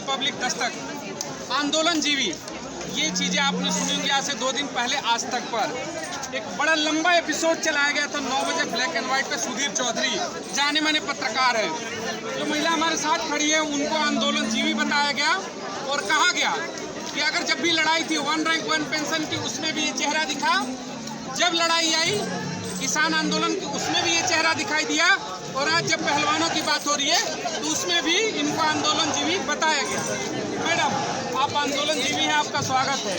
Republic Dastak, आंदोलन जीवी, ये चीज़ें आपने सुनी होंगी। आज से 2 दिन पहले आज तक पर एक बड़ा लंबा एपिसोड चलाया गया था 9 बजे ब्लैक एंड व्हाइट पे। सुधीर चौधरी जाने माने पत्रकार है, जो महिला हमारे साथ खड़ी है, उनको आंदोलन जीवी बताया गया और कहा गया कि अगर जब भी लड़ाई थी 1 रैंक 1 पेंशन की, उसमें भी ये चेहरा दिखा। जब लड़ाई आई किसान आंदोलन की, उसमें भी ये चेहरा दिखाई दिया। और आज जब पहलवानों की बात हो रही है तो उसमें भी इनको आंदोलन जीवी बताया गया। मैडम, आप आंदोलन जीवी हैं, आपका स्वागत है।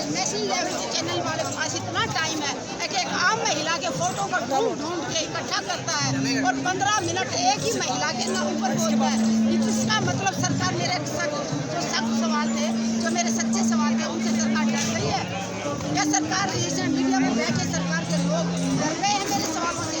नेशनल लेवल के चैनल वाले के पास इतना टाइम है कि एक आम महिला के फोटो को ढूंढ के इकट्ठा करता है और 15 मिनट एक ही महिला के नाम पर बोलता है। इसका मतलब सरकार, मेरे जो सख्त सवाल थे, जो मेरे सच्चे सवाल थे, उनसे सरकार डर रही है या सरकार इस मीडिया में बैठे सरकार के लोग डर रहे हैं मेरे सवालों से?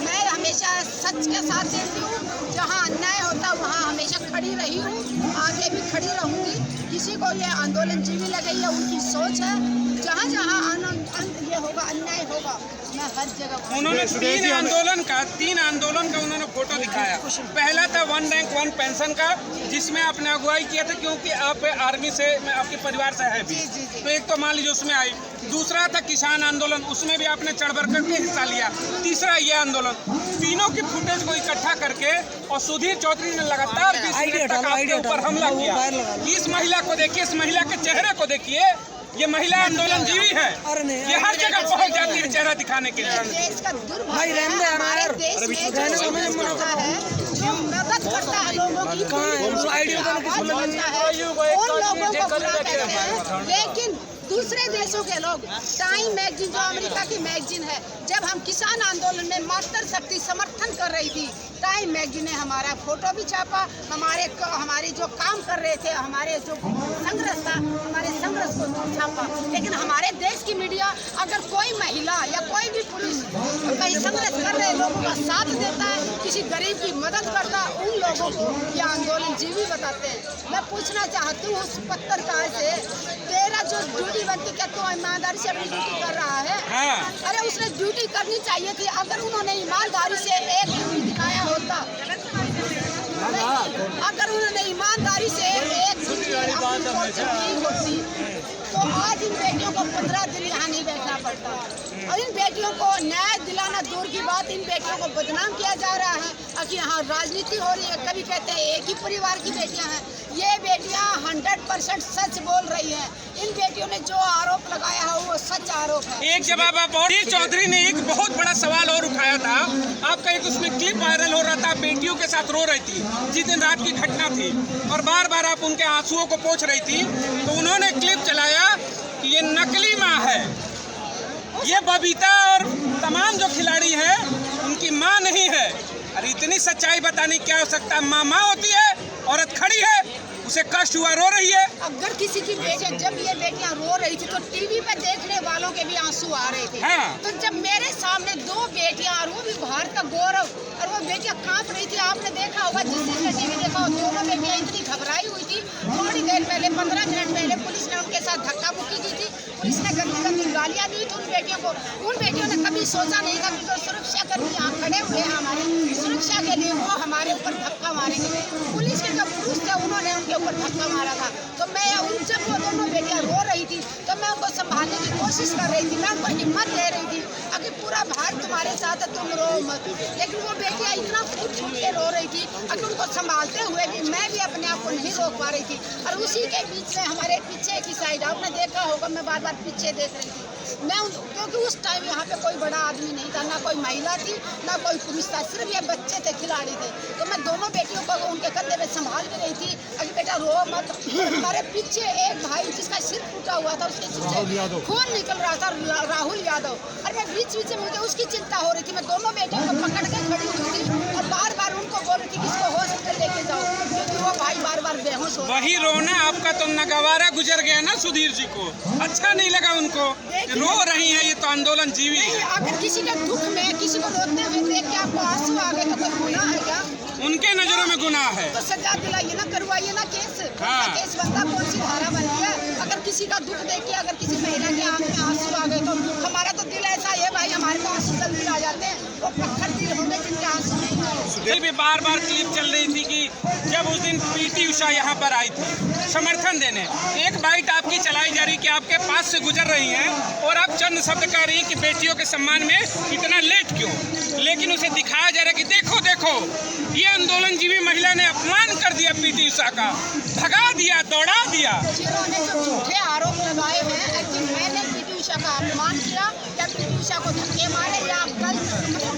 मैं हमेशा सच के साथ देती हूँ, जहाँ अन्याय होता वहाँ हमेशा खड़ी रही हूँ, आगे भी खड़ी रहूँगी। किसी को ये आंदोलन जीवी लगी है, उनकी सोच है। जहाँ जहाँ ये होगा, अन्याय होगा, मैं हर जगह। उन्होंने 3 आंदोलन का उन्होंने फोटो दिखाया। पहला था 1 रैंक 1 पेंशन का, जिसमें आपने अगुवाई किया था, क्योंकि आप आर्मी से, आपके परिवार से है भी, तो एक तो मान लीजिए उसमें आई। दूसरा था किसान आंदोलन, उसमें भी आपने चढ़ बढ़ करके हिस्सा लिया। तीसरा ये आंदोलन, तीनों की फुटेज को इकट्ठा करके, और सुधीर चौधरी ने लगातार 20 मिनट तक आपके ऊपर हमला किया। इस महिला को देखिए, इस महिला के चेहरे को देखिए, ये महिला आंदोलन जीवी है। ये हर जगह पहुंच जाती है चेहरा दिखाने के लिए। देश का दुर्भाग्य है, हमारे देश में जो समाज करता है, जो मदद करता है लोगों की, उन लोगों को बुरा कहते हैं। लेकिन दूसरे देशों के लोग, टाइम मैगजीन जो अमेरिका की मैगजीन है, जब हम किसान आंदोलन में मातृशक्ति समर्थन कर रही थी, टाइम मैगजीन ने हमारा फोटो भी छापा, हमारे जो काम कर रहे थे, हमारे जो संघर्ष था, हमारे संघर्ष को छापा। लेकिन हमारे देश की मीडिया अगर कोई महिला या कोई भी पुरुष कहीं संघर्ष कर रहे लोगों का साथ देता है, किसी गरीब की मदद करता है, उन लोगों को ये आंदोलन जीवी बताते हैं। मैं पूछना चाहती हूँ उस पत्रकार से, तेरा जो ड्यूटी बनती, क्या तू ईमानदारी से अपनी ड्यूटी कर रहा है? अरे उसने ड्यूटी करनी चाहिए थी। अगर उन्होंने ईमानदारी से एक ड्यूटी दिखाया होता, अगर उन्होंने ईमानदारी से एक ड्यूटी होती, तो आज इन बेटियों को 15 दिन यहाँ नहीं बैठना पड़ता। और इन बेटियों को न्याय दिलाना दूर की बात, इन बेटियों को बदनाम किया जा रहा है कि यहाँ राजनीति हो रही है। कभी कहते हैं एक ही परिवार की बेटियाँ हैं, ये बेटियाँ 100% सच बोल रही हैं। इन बेटियों ने जो आरोप लगाया है वो सच आरोप है। एक जवाब आप, और चौधरी ने एक बहुत बड़ा सवाल और उठाया था आपका, एक उसमें क्लिप वायरल हो रहा था, बेटियों के साथ रो रही थी जिस दिन रात की घटना थी, और बार बार आप उनके आंसुओं को पोंछ रही थी। तो उन्होंने क्लिप चलाया कि ये नकली माँ है, ये बबीता और तमाम जो खिलाड़ी हैं उनकी माँ नहीं है। अरे इतनी सच्चाई बताने क्या हो सकता है? माँ होती है, औरत खड़ी है, उसे कष्ट हुआ, रो रही है। अगर किसी की बेटियां, जब ये बेटियां रो रही थी तो टीवी पे देखने वालों के भी आंसू आ रहे थे। तो जब मेरे सामने 2 बेटियां, और वो भी भारत का गौरव, और वो बेटियां कांप रही थी, आपने देखा होगा, जिसने टीवी देखा हो, दोनों बेटियां इतनी घबराई हुई थी। थोड़ी देर पहले, 15 मिनट पहले, पुलिस ने उनके साथ धक्का मुक्की की थी, पुलिस ने गंदी गंदी गालियां दी थी उन बेटियों को। उन बेटियों ने कभी सोचा नहीं था कि जो सुरक्षाकर्मी यहाँ खड़े हुए हैं हमारे सुरक्षा के लिए, वो हमारे ऊपर धक्का मारेंगे। पुलिस के जो पुरुष थे उन्होंने उनके ऊपर धक्का मारा था। तो मैं जब वो दोनों बेटियां रो रही थी तो मैं उनको संभालने की कोशिश कर रही थी, मैं उनको हिम्मत दे रही थी, अगर पूरा भारत तुम्हारे साथ है, तुम रो मत। लेकिन वो बेटियां इतना फूट फूट के रो रही थी, अगर उनको संभालते हुए भी मैं भी अपने आप को नहीं रोक पा रही थी। और उसी के बीच में हमारे पीछे की साइड, आपने देखा होगा, मैं बार बार पीछे देख रही थी। मैं क्योंकि उस टाइम यहाँ पे कोई बड़ा आदमी नहीं था, ना कोई महिला थी, ना कोई पुरुष था, सिर्फ ये बच्चे थे, खिलाड़ी थे। तो मैं दोनों बेटियों को उनके कंधे पे संभाल भी रही थी, अगर बेटा रो मत। हमारे पीछे एक भाई जिसका सिर टूटा हुआ था, उसके सिर से खून निकल रहा था, राहुल यादव, और मैं बीच बीच में, मुझे उसकी चिंता हो रही थी। मैं दोनों बेटियों को पकड़ के खड़ी हुई थी और बार बार उनको बोल रही थी कि इसको हॉस्पिटल लेके जाओ, क्योंकि वो भाई बार बार बेहोश हो। वही रोना आपका तो नगवारा गुजर गया ना सुधीर जी को, अच्छा नहीं लगा उनको, रो रही है, ये तो आंदोलन जीवी है। अगर किसी के दुख में किसी को रोते हुए देख के आपको आंसू आ गए तो कोई गुनाह है क्या? उनके नजरों में गुनाह है तो सजा दिलाइए ना, करवाइए ना केस। केस बनता, कौन सी धारा बनती है? अगर किसी का दुख देख के अगर किसी महिला के आंख में आंसू आ गए तो हमारा तो दिल ऐसा है भाई, हमारे को आंसू जल्दी आ जाते हैं, वो पत्थर दिल होंगे जिनके आंसू नहीं आए। भी बार बार क्लिप चल रही थी कि जब उस दिन दिन पीटी उषा यहाँ पर आई थी समर्थन देने। एक बाइट आपकी चलाई जा रही कि आपके पास से गुजर रही हैं और आप चंद शब्द कह रही कि बेटियों के सम्मान में इतना लेट क्यों, लेकिन उसे दिखाया जा रहा है कि देखो देखो ये आंदोलनजीवी महिला ने अपमान कर दिया पीटी उषा का, भगा दिया, दौड़ा दिया। जिन्होंने जो झूठे आरोप लगाए हैं कि मैंने पीटी उषा का अपमान किया या पीटी उषा को धक्के मारे या कल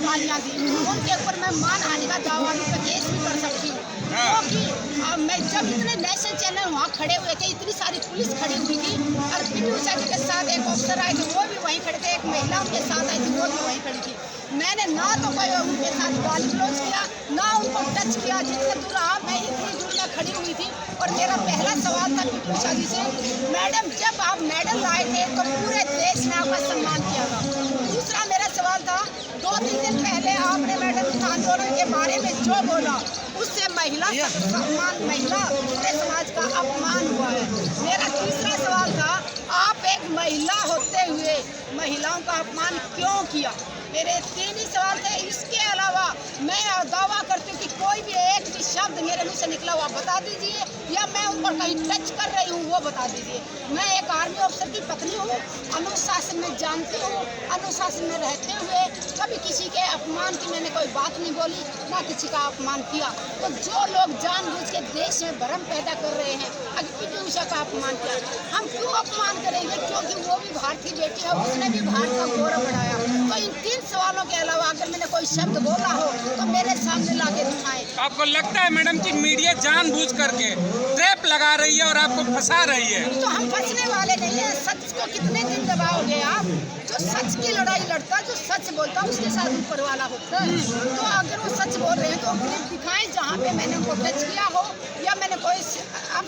गालियाँ दी, उनके ऊपर मैं मानहानि का दावा का केस भी कर सकती हूँ। क्योंकि मैं जब इतने नेशनल चैनल वहाँ खड़े हुए थे, इतनी सारी पुलिस खड़ी हुई थी और पीटी उषा जी के साथ एक ऑफिसर आए थे वो भी वहीं खड़े थे, एक महिला उनके साथ आई थी वो भी वहीं खड़ी थी। मैंने ना तो कोई उनके साथ गाली गलौज किया ना उनको टच किया, जितने दूर आप मैं इतनी दूर में खड़ी हुई थी। और मेरा पहला सवाल था पीटी उषा जी से, मैडम जब आप मेडल लाए थे तो पूरे देश ने आपका सम्मान किया था। दूसरा मेरा सवाल था 2-3 दिन पहले आपने मैडम इस आंदोलन के बारे में जो बोला उससे महिला सम्मान, महिला पूरे समाज का अपमान हुआ है। मेरा तीसरा सवाल था आप एक महिला होते हुए महिलाओं का अपमान क्यों किया। मेरे 3 ही सवाल थे। इसके अलावा मैं दावा करती हूँ कि कोई भी एक भी शब्द मेरे मुँह से निकला हुआ बता दीजिए या मैं उन पर कहीं टच कर रही हूँ वो बता दीजिए। मैं एक आर्मी ऑफिसर की पत्नी हूँ, अनुशासन में जानती हूँ, अनुशासन में रहते हुए कभी किसी के अपमान की मैंने कोई बात नहीं बोली ना किसी का अपमान किया। तो जो लोग जानबूझ के देश में भ्रम पैदा कर रहे हैं अगर पीटी उषा का अपमान किया, हम क्यों अपमान करेंगे? क्योंकि वो भी भारत की बेटी है, उसने भी भारत का गौरव बढ़ाया। तो इन 3 सवालों के अलावा अगर मैंने कोई शब्द बोला हो तो मेरे सामने लाके दिखाएं। आपको लगता है मैडम कि मीडिया जानबूझ करके ट्रैप लगा रही है और आपको फंसा रही है? तो हम फंसने वाले नहीं है। सच को कितने दिन दबाओगे आप? जो सच की लड़ाई लड़ता, जो सच बोलता उसके साथ ऊपर वाला होता है। तो अगर वो सच बोल रहे हैं तो क्लिप दिखाएं जहाँ पे मैंने उनको टच किया हो या मैंने कोई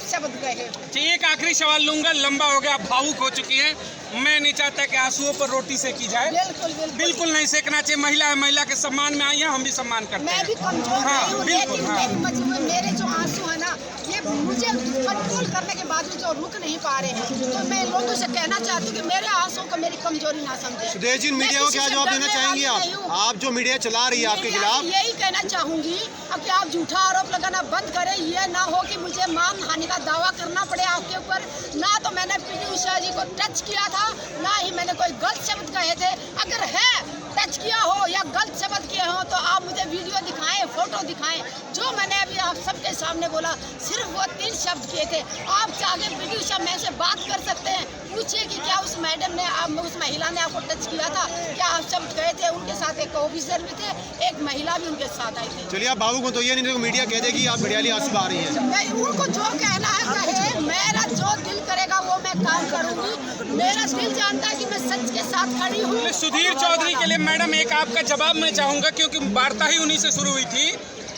शब्द कहे हो। एक आखिरी सवाल लूंगा, लंबा हो गया, आप भावुक हो चुकी हैं। मैं नहीं चाहता कि आंसुओं पर रोटी सेकी जाए। बिल्कुल नहीं सेकना चाहिए। महिला है, महिला के सम्मान में आई है, हम भी सम्मान करते हैं। मैं भी कमजोर नहीं हूँ, लेकिन मेरे जो आंसू है ना ये मुझे कंट्रोल करने के बाद भी जो रुक नहीं पा रहे हैं, तो मैं लोगों से कहना चाहती हूँ कि मेरे आंसू को मेरी कमजोरी ना समझे। सुदेश जी, मीडिया को क्या जवाब देना चाहेंगी आप जो मीडिया चला रही है आपके खिलाफ? यही कहना चाहूंगी कि आप झूठा आरोप लगाना बंद करें। ये ना हो कि मुझे मानहानि का दावा करना पड़े आपके ऊपर। ना तो मैंने पीटी उषा जी को टच किया था, ना ही मैंने कोई गलत शब्द कहे थे। अगर है टच किया हो या गलत शब्द किए हो तो आप मुझे वीडियो दिखाएं, फोटो दिखाएं। जो मैंने अभी आप सबके सामने बोला सिर्फ वो 3 शब्द किए थे। आप चाहे पीटी उषा मैं से बात कर सकते हैं, पूछिए कि क्या उस मैडम ने उस महिला ने आपको टच किया था, क्या आप शब्द कहे थे? उनके साथ एक ऑफिसर भी थे, एक महिला भी उनके साथ आई थी। चलिए आप भावुक हो तो ये नहीं तो मीडिया कह देगी आप घड़ियाली आंसू आ रही है। मैं उनको जो कहना है कहे, मेरा जो दिल करेगा वो मैं काम करूंगी। मेरा दिल जानता है कि मैं सच के साथ खड़ी हूँ। सुधीर चौधरी के लिए मैडम एक आपका जवाब मैं चाहूंगा, क्योंकि वार्ता ही उन्हीं से शुरू हुई थी।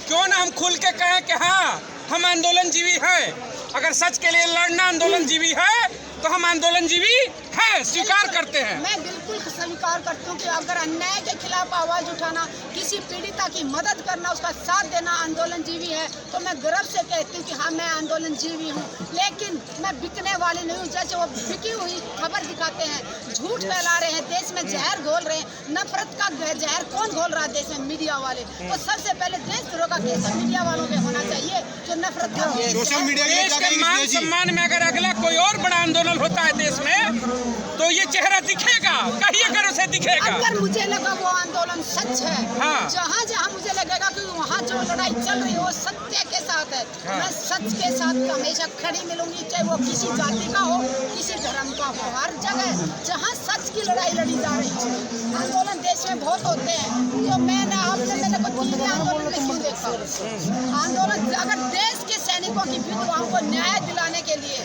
क्यों ना हम खुल के कहें कि हाँ हम आंदोलनजीवी हैं। अगर सच के लिए लड़ना आंदोलनजीवी है तो हम आंदोलनजीवी हैं, स्वीकार करते हैं। मैं बिल्कुल स्वीकार करती हूँ कि अगर अन्याय के खिलाफ आवाज उठाना, किसी पीड़िता की मदद करना, उसका साथ देना आंदोलनजीवी है, तो मैं गर्व से कहती हूँ कि हाँ मैं आंदोलनजीवी हूँ। लेकिन मैं बिकने वाली नहीं हूँ। जैसे वो बिकी हुई खबर दिखाते हैं, झूठ फैला रहे हैं, देश में जहर घोल रहे हैं। नफरत का जहर कौन घोल रहा है देश में? मीडिया वाले। तो सबसे पहले देशद्रोह का केस मीडिया वालों पे होना चाहिए जो नफरत का। सोशल मीडिया देश के मान सम्मान में अगर अगला कोई और बड़ा आंदोलन होता है देश में तो ये चेहरा दिखेगा, कहिए अगर उसे दिखेगा। अगर मुझे लगा वो आंदोलन सच है, हाँ। जहाँ जहाँ मुझे लगेगा कि वहाँ जो लड़ाई चल रही है वो सत्य के साथ है, हाँ। मैं सच के साथ हमेशा खड़ी मिलूंगी, चाहे वो किसी जाति का हो, किसी धर्म का हो। हर जगह जहाँ सच की लड़ाई लड़ी जा रही है। आंदोलन देश में बहुत होते हैं, तो मैंने को दिल्ली आंदोलन में क्यों देखा? आंदोलन अगर देश के सैनिकों की विधवाओं को न्याय दिलाने के लिए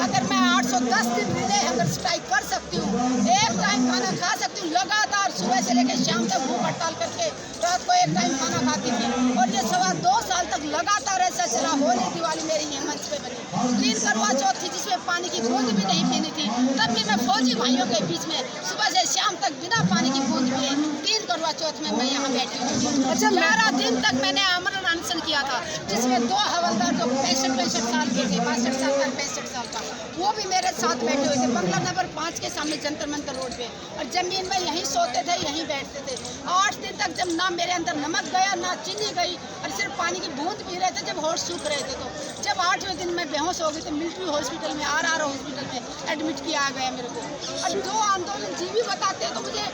अगर मैं 810 दिन रिले अगर स्ट्राइक कर सकती हूँ, एक टाइम खाना खा सकती हूँ, लगातार सुबह से लेकर शाम तक भूख हड़ताल करके रात को एक टाइम खाना खाती थी, और ये 2.25 साल तक लगातार ऐसा चला। होली दिवाली मेरी ये मंच पे बनी, 3 करवा चौथ थी जिसमें पानी की बूंद भी नहीं पीनी थी, तब भी मैं फौजी भाइयों के बीच में सुबह से शाम तक बिना पानी की बूंद पिए 3 करवा चौथ में मैं यहाँ बैठी हूँ। 11 दिन तक मैंने अमरनाथ इलेक्शन किया था, जिसमें 2 हवलदार जो 65 साल के थे, 62 साल का 65 साल का, वो भी मेरे साथ बैठे हुए थे बंगला नंबर 5 के सामने जंतर मंतर रोड पे, और जमीन में यहीं सोते थे, यहीं बैठते थे। 8 दिन तक जब ना मेरे अंदर नमक गया ना चीनी गई, और सिर्फ पानी की बूंद पी रहे थे जब होश सूख रहे थे। तो जब 8वें दिन में बेहोश हो गई तो मिलिट्री हॉस्पिटल में RR हॉस्पिटल में एडमिट किया गया मेरे को। और जो आंदोलन जीवी बताते हैं तो मुझे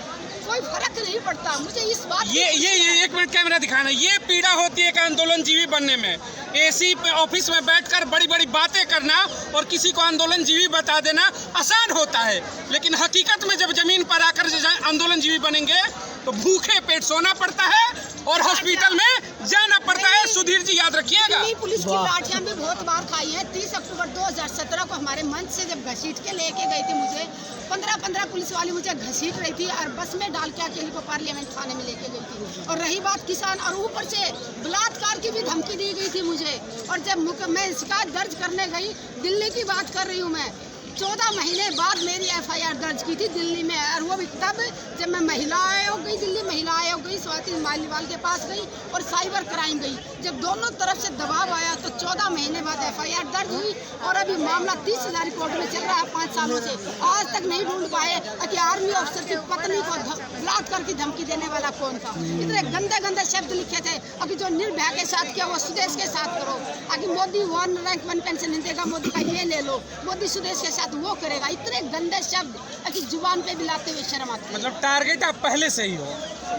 कोई फर्क नहीं पड़ता। मुझे इस बात ये 1 मिनट कैमरा दिखाना, ये पीड़ा होती है कि आंदोलन जीवी बनने में, एसी पे ऑफिस में बैठकर बड़ी बड़ी बातें करना और किसी को आंदोलन जीवी बता देना आसान होता है, लेकिन हकीकत में जब जमीन पर आकर आंदोलन जीवी बनेंगे तो भूखे पेट सोना पड़ता है और हॉस्पिटल में जाना पड़ता है। सुधीर जी याद रखिएगा। पुलिस की लाठियां भी बहुत बार खाई हैं। 30 अक्टूबर 2017 को हमारे मंच से जब घसीट के लेके गई थी, मुझे 15 पुलिस वाली मुझे घसीट रही थी और बस में डाल के अकेले को पार्लियामेंट थाने में लेके गई थी। और रही बात किसान, और ऊपर से बलात्कार की भी धमकी दी गई थी मुझे। और जब मैं शिकायत दर्ज करने गई, दिल्ली की बात कर रही हूँ मैं, 14 महीने बाद मेरी FIR दर्ज की थी दिल्ली में, और वो भी तब जब मैं महिला आयोग गई, दिल्ली महिला आयोग गई, स्वाति मालीवाल के पास गई और साइबर क्राइम गई। जब दोनों तरफ से दबाव आया तो 14 महीने बाद FIR दर्ज हुई, और अभी मामला 30,000 कोर्ट में चल रहा है 5 सालों से। आज तक नहीं ढूंढ पाए कि आर्मी ऑफिसर की पत्नी को बलात्कार की धमकी देने वाला कौन था। इतने गंदे गंदे शब्द लिखे थे, अभी जो निर्भया के साथ किया वो सुदेश के साथ करो। अभी मोदी 1 रैंक 1 पेंशन नहीं देगा, मोदी का ये ले लो, मोदी सुदेश के वो करेगा। इतने गंदे शब्द कि जुबान पे भी लाते हुए शर्म आती है। मतलब टारगेट आप पहले से ही हो।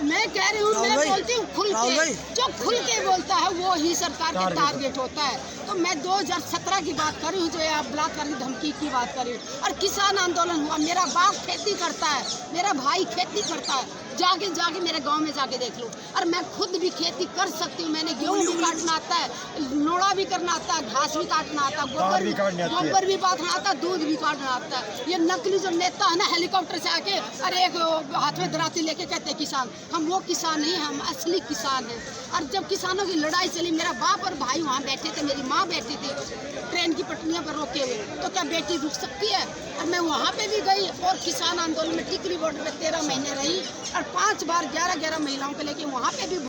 मैं कह रही हूँ, मैं बोलती हूँ खुल के, जो खुल के बोलता है वो ही सरकार का टारगेट होता है। तो मैं 2017 की बात कर रही हूँ, जो है आप बलात्कार की धमकी की बात कर रही हूँ। और किसान आंदोलन हुआ, मेरा बाप खेती करता है, मेरा भाई खेती करता है, जाके मेरे गांव में जाके देख लो। और मैं खुद भी खेती कर सकती हूँ, मैंने गेहूँ भी काटना आता है, नोड़ा भी करना आता है, घास भी काटना आता है, गोबर भी बांधना आता है, दूध भी काटना आता है। ये नकली जो नेता है ना, हेलीकॉप्टर से आके अरे एक हाथ में दराती लेके कहते हैं किसान, हम वो किसान नहीं, हम असली किसान हैं। और जब किसानों की लड़ाई चली, मेरा बाप और भाई वहाँ बैठे थे, मेरी माँ बैठी थी ट्रेन की पटरियों पर रोके हुए, तो क्या बेटी रुक सकती है? और मैं वहाँ पे भी गई और किसान आंदोलन में टिकरी बॉर्डर पे 13 महीने रही, और 5 बार 11 महिलाओं को लेके वहाँ पे भी